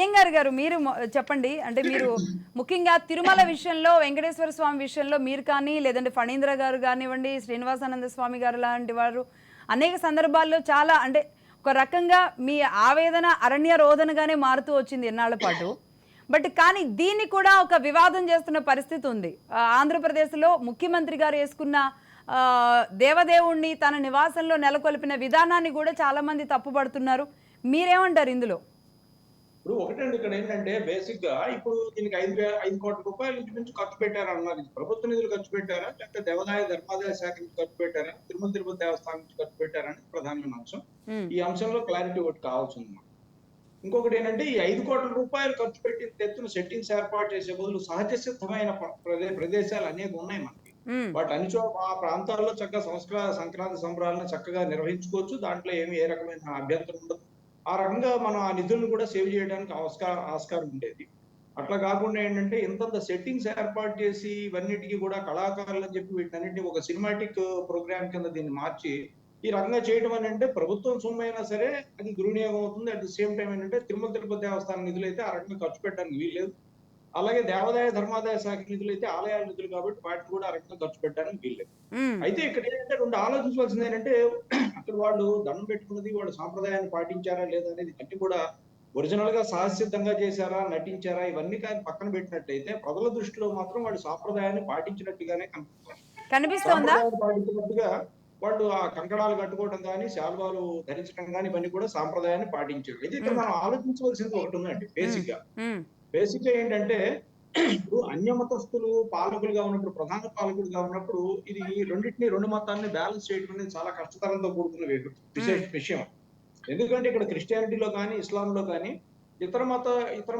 అయ్యంగార్ గారు మీరు చెప్పండి. అంటే మీరు ముఖ్యంగా తిరుమల విషయంలో, వెంకటేశ్వర స్వామి విషయంలో మీరు కానీ, లేదంటే ఫణీంద్ర గారు కానివ్వండి, శ్రీనివాసానంద స్వామి గారు లాంటి వారు అనేక సందర్భాల్లో చాలా అంటే ఒక రకంగా మీ ఆవేదన అరణ్య రోదనగానే మారుతూ వచ్చింది ఎన్నాళ్ల పాటు. బట్ కానీ దీన్ని కూడా ఒక వివాదం చేస్తున్న పరిస్థితి ఉంది. ఆంధ్రప్రదేశ్లో ముఖ్యమంత్రి గారు వేసుకున్న దేవదేవుణ్ణి తన నివాసంలో నెలకొల్పిన విధానాన్ని కూడా చాలా మంది తప్పుపడుతున్నారు. మీరేమంటారు ఇందులో? ఇప్పుడు ఒకటండి ఇక్కడ ఏంటంటే బేసిక్ గా ఇప్పుడు దీనికి 5 కోట్ల రూపాయలు ఇంచుమించు ఖర్చు పెట్టారు అన్నారు. ప్రభుత్వ నిధులు ఖర్చు పెట్టారా, లేకపోతే దేవాదాయ ధర్మాదాయ శాఖ నుంచి ఖర్చు పెట్టారా, తిరుపతి దేవస్థానం నుంచి ఖర్చు పెట్టారని ప్రధానమైన అంశం. ఈ అంశంలో క్లారిటీ ఒకటి కావాల్సి ఉంది. ఇంకొకటి ఏంటంటే ఈ 5 కోట్ల రూపాయలు ఖర్చు పెట్టి ఎత్తున సెట్టింగ్స్ ఏర్పాటు చేసే బదులు సహజ సిద్ధమైన ప్రదేశాలు అనేవి ఉన్నాయి మనకి. వాటి అన్ని ఆ ప్రాంతాల్లో చక్కగా సంక్రాంతి సంబరాలను చక్కగా నిర్వహించుకోవచ్చు. దాంట్లో ఏ రకమైన అభ్యంతరం ఉండదు. ఆ రకంగా మనం ఆ నిధులను కూడా సేవ్ చేయడానికి ఆస్కారం ఉండేది. అట్లా కాకుండా ఏంటంటే ఇంతంత సెట్టింగ్స్ ఏర్పాటు చేసి ఇవన్నిటికీ కూడా కళాకారులు అని చెప్పి వీటన్నిటిని ఒక సినిమాటిక్ ప్రోగ్రామ్ కింద దీన్ని మార్చి ఈ రకంగా చేయడం అని అంటే ప్రభుత్వం సొమ్మైనా సరే అది దుర్వినియోగం అవుతుంది. అట్ ది సేమ్ టైం ఏంటంటే తిరుపతి దేవస్థానం నిధులు అయితే ఆ రకంగా ఖర్చు పెట్టడానికి వీల్లేదు. అలాగే దేవాదాయ ధర్మాదాయ శాఖ నిధులు అయితే ఆలయాల నిధులు కాబట్టి వాటిని కూడా ఆ రకంగా ఖర్చు పెట్టడానికి వీల్లేదు. అయితే ఇక్కడ ఏంటంటే రెండు ఆలోచించవలసింది ఏంటంటే అక్కడ వాళ్ళు దండం పెట్టుకున్నది వాళ్ళు సాంప్రదాయాన్ని పాటించారా లేదా అనేది అన్ని కూడా ఒరిజినల్ గా సహజసిద్ధంగా చేశారా, నటించారా ఇవన్నీ కానీ పక్కన పెట్టినట్లయితే ప్రజల దృష్టిలో మాత్రం వాళ్ళు సాంప్రదాయాన్ని పాటించినట్టుగానే కనిపిస్తోందా? సాంప్రదాయాన్ని పాటించినట్టుగా వాళ్ళు ఆ కంకణాలు కట్టుకోవడం కానీ, శాల్వాలు ధరించడం కానీ ఇవన్నీ కూడా సాంప్రదాయాన్ని పాటించారు. అయితే ఇక్కడ మనం ఆలోచించవలసింది ఒకటి ఉందండి బేసిక్ గా ఏంటంటే ఇప్పుడు అన్య మతస్థులు పాలకులుగా ఉన్నప్పుడు, ప్రధాన పాలకులుగా ఉన్నప్పుడు ఇది రెండు మతాన్ని బ్యాలెన్స్ చేయడం అనేది చాలా కష్టతరంతో కూడుకున్న విషయం. ఎందుకంటే ఇక్కడ క్రిస్టియానిటీలో కానీ, ఇస్లాంలో కానీ ఇతర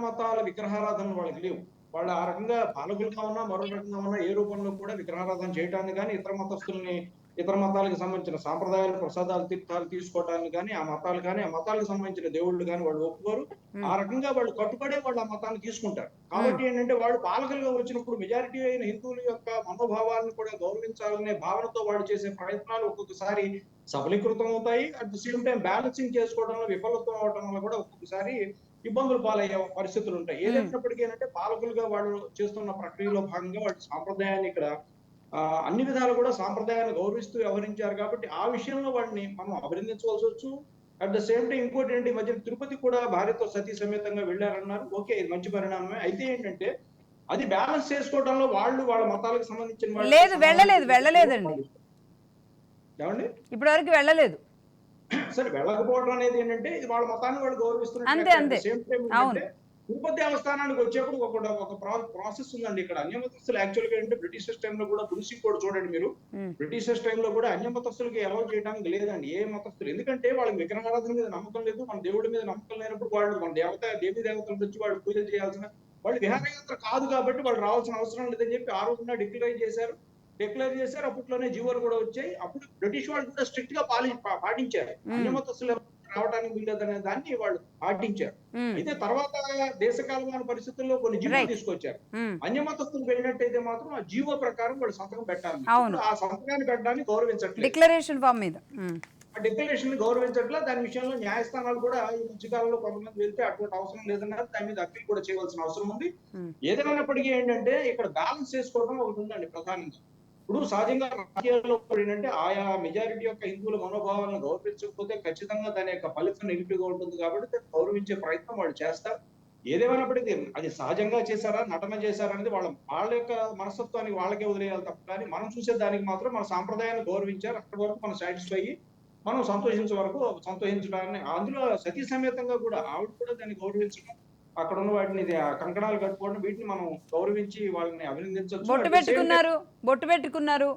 మతాల విగ్రహారాధనలు వాళ్ళకి లేవు. వాళ్ళు ఆ రకంగా పాలకులుగా ఉన్నా, మరో రకంగా ఉన్నా ఏ రూపంలో కూడా విగ్రహారాధన చేయడానికి కానీ, ఇతర మతాలకు సంబంధించిన సాంప్రదాయాలు, ప్రసాదాలు, తీర్థాలు తీసుకోవడానికి కానీ, ఆ మతాలకు సంబంధించిన దేవుళ్ళు కానీ వాళ్ళు ఒప్పుకోరు. ఆ రకంగా వాళ్ళు కట్టుబడే వాళ్ళు ఆ మతాన్ని తీసుకుంటారు. కాబట్టి ఏంటంటే వాళ్ళు పాలకులుగా వచ్చినప్పుడు మెజారిటీ అయిన హిందువుల యొక్క మనోభావాలను కూడా గౌరవించాలనే భావనతో వాళ్ళు చేసే ప్రయత్నాలు ఒక్కొక్కసారి సఫలీకృతం అవుతాయి. At the same time balancing చేసుకోవడంలో విఫలత్వం అవడం వల్ల కూడా ఒక్కొక్కసారి ఇబ్బందులు పాలయ్యే పరిస్థితులు ఉంటాయి. ఏదైనప్పటికీ ఏంటంటే పాలకులుగా వాళ్ళు చేస్తున్న ప్రక్రియలో భాగంగా వాళ్ళు సాంప్రదాయాన్ని ఇక్కడ అన్ని విధాలు కూడా సాంప్రదాయాన్ని గౌరవిస్తూ వ్యవహరించారు కాబట్టి ఆ విషయంలో వాటిని మనం అభినందించవలసి వచ్చు. అట్ ద సేమ్ టైం ఇంకోటి ఏంటి, మధ్య తిరుపతి కూడా భార్యతో సతీ సమేతంగా వెళ్ళారన్నారు. ఓకే, ఇది మంచి పరిణామమే. అయితే ఏంటంటే అది బ్యాలెన్స్ చేసుకోవడంలో వాళ్ళ మతాలకు సంబంధించిన లేదు, వెళ్ళలేదండి. ఏమండి, ఇప్పటి వరకు వెళ్ళలేదు. సరే, వెళ్ళకపోవడం అనేది ఏంటంటే ఇది వాళ్ళ మతాన్ని వాళ్ళు గౌరవిస్తున్నట్టు. సేమ్ టైం ఏంటంటే తిరుపతి దేవస్థానానికి వచ్చేప్పుడు ఒక ప్రాసెస్ ఉందండి. ఇక్కడ అన్యమతస్తులు యాక్చువల్ గా ఏంటంటే బ్రిటిషర్స్ టైంలో కూడా తులసి కూడా చూడండి మీరు, బ్రిటిషర్స్ టైంలో కూడా అన్యమతస్తులకి అలౌ చేయడానికి లేదండి ఏ మతస్థులు. ఎందుకంటే వాళ్ళకి విగ్రహారాధన మీద నమ్మకం లేదు, మన దేవుడి మీద నమ్మకం లేనప్పుడు వాళ్ళు మన దేవీ దేవతల నుంచి వాళ్ళు పూజలు చేయాల్సిన వాళ్ళు విహారయాత్ర కాదు కాబట్టి వాళ్ళు రావాల్సిన అవసరం లేదని చెప్పి ఆ రోజున డిక్లేర్ చేశారు. అప్పట్లోనే జీవోలు కూడా వచ్చాయి. అప్పుడు బ్రిటిష్ వాళ్ళు కూడా స్ట్రిక్ట్ గా పాటించారు. అన్యమతస్తులు రావడానికి వీల్లేదనే దాన్ని వాళ్ళు పాటించారు. అయితే తర్వాత దేశకాలమైన పరిస్థితుల్లో కొన్ని జీవోలు తీసుకొచ్చారు. అన్యమతస్తులు వెళ్ళినట్టయితే మాత్రం ఆ జీవో ప్రకారం వాళ్ళు సంతకం పెట్టాలి. ఆ సంతకాన్ని పెట్టడాన్ని గౌరవించట్లేదు, డిక్లరేషన్ ఫామ్ మీద ఆ డిక్లరేషన్ గౌరవించట్లా. దాని విషయంలో న్యాయస్థానాలు కూడా ఈ మధ్యకాలంలో కొంతమంది వెళ్తే అటువంటి అవసరం లేదన్నారు. దాని మీద అప్పీల్ కూడా చేయవలసిన అవసరం ఉంది. ఏదైనప్పటికీ ఏంటంటే ఇక్కడ బ్యాలెన్స్ చేసుకోవడం ఒకటి ఉందండి ప్రధానంగా. ఇప్పుడు సహజంగా రాజకీయాల్లో ఏంటంటే ఆయా మెజారిటీ యొక్క హిందువుల మనోభావాలను గౌరవించకపోతే ఖచ్చితంగా దాని యొక్క ఫలితం నెగిటివ్ గా ఉంటుంది కాబట్టి గౌరవించే ప్రయత్నం వాళ్ళు చేస్తారు. ఏదేమైనప్పటికీ అది సహజంగా చేశారా, నటన చేశారా అనేది వాళ్ళ యొక్క మనస్తత్వానికి వాళ్ళకే వదిలేయాలి తప్ప, కానీ మనం చూసే దానికి మాత్రం మన సాంప్రదాయాన్ని గౌరవించారు. అక్కడి వరకు మనం సాటిస్ఫై అయ్యి మనం సంతోషించడాన్ని అందులో సతీ సమేతంగా కూడా ఆవిడ కూడా దాన్ని గౌరవించడం, అక్కడ ఉన్న వాటిని కంకణాలు కట్టుకోవడం, వీటిని మనం గౌరవించి వాళ్ళని అభినందించవచ్చు. బొట్టు పెట్టుకున్నారు,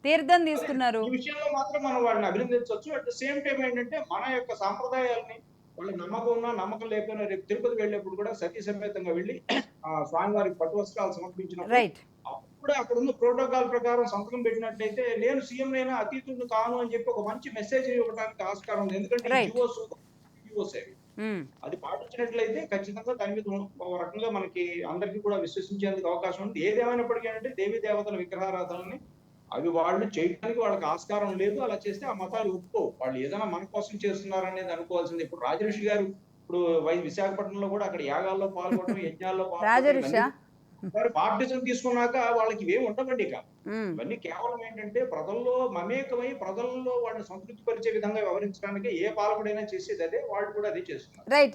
తీర్థం తీసుకున్నారు. ఈ విషయంలో మాత్రం మనం వాళ్ళని అభినందించవచ్చు. అట్ ద సేమ్ టైం ఏంటంటే మన యొక్క సాంప్రదాయాలని వాళ్ళకి నమ్మకం ఉన్నా నమ్మకం లేకపోయినా రేపు తిరుపతి వెళ్ళేప్పుడు కూడా సతీ సమేతంగా వెళ్ళి స్వామివారికి పట్టు వస్త్రాలు సమర్పించినప్పుడు అప్పుడు అక్కడ ఉన్న ప్రోటోకాల్ ప్రకారం సంతకం పెట్టినట్లయితే నేను సీఎం అయినా అతీతుడిని కాను అని చెప్పి ఒక మంచి మెసేజ్ ఇవ్వడానికి ఆస్కారం ఉంది. ఎందుకంటే అది పాటించినట్లయితే ఖచ్చితంగా దాని మీద ఒక రకంగా మనకి అందరికీ కూడా విశ్వసించేందుకు అవకాశం ఉంది. ఏదేమైనప్పటికీ అంటే దేవీ దేవతల విగ్రహారాధనని అవి వాళ్ళు చేయడానికి వాళ్ళకి ఆస్కారం లేదు. అలా చేస్తే ఆ మతాలు ఒప్పుకోవు. వాళ్ళు ఏదైనా మన కోసం చేస్తున్నారనేది అనుకోవాల్సింది. ఇప్పుడు రాజర్షి గారు ఇప్పుడు విశాఖపట్నంలో కూడా అక్కడ యాగాల్లో పాల్గొనడం, యజ్ఞాల్లో పాల్గొనడం రాజఋష. ఇవన్నీ వారు బాప్టిజం తీసుకున్నాక వాళ్ళకి ఇవేమి ఉండవండి ఇక. ఉమ్. ఇవన్నీ కేవలం ఏంటంటే ప్రజల్లో మమేకమై ప్రజల్లో వాళ్ళని సంతృప్తి పరిచే విధంగా వ్యవహరించడానికి ఏ పాలకుడైనా చేసేది అదే. వాళ్ళు కూడా అదే చేస్తున్నారు. రైట్.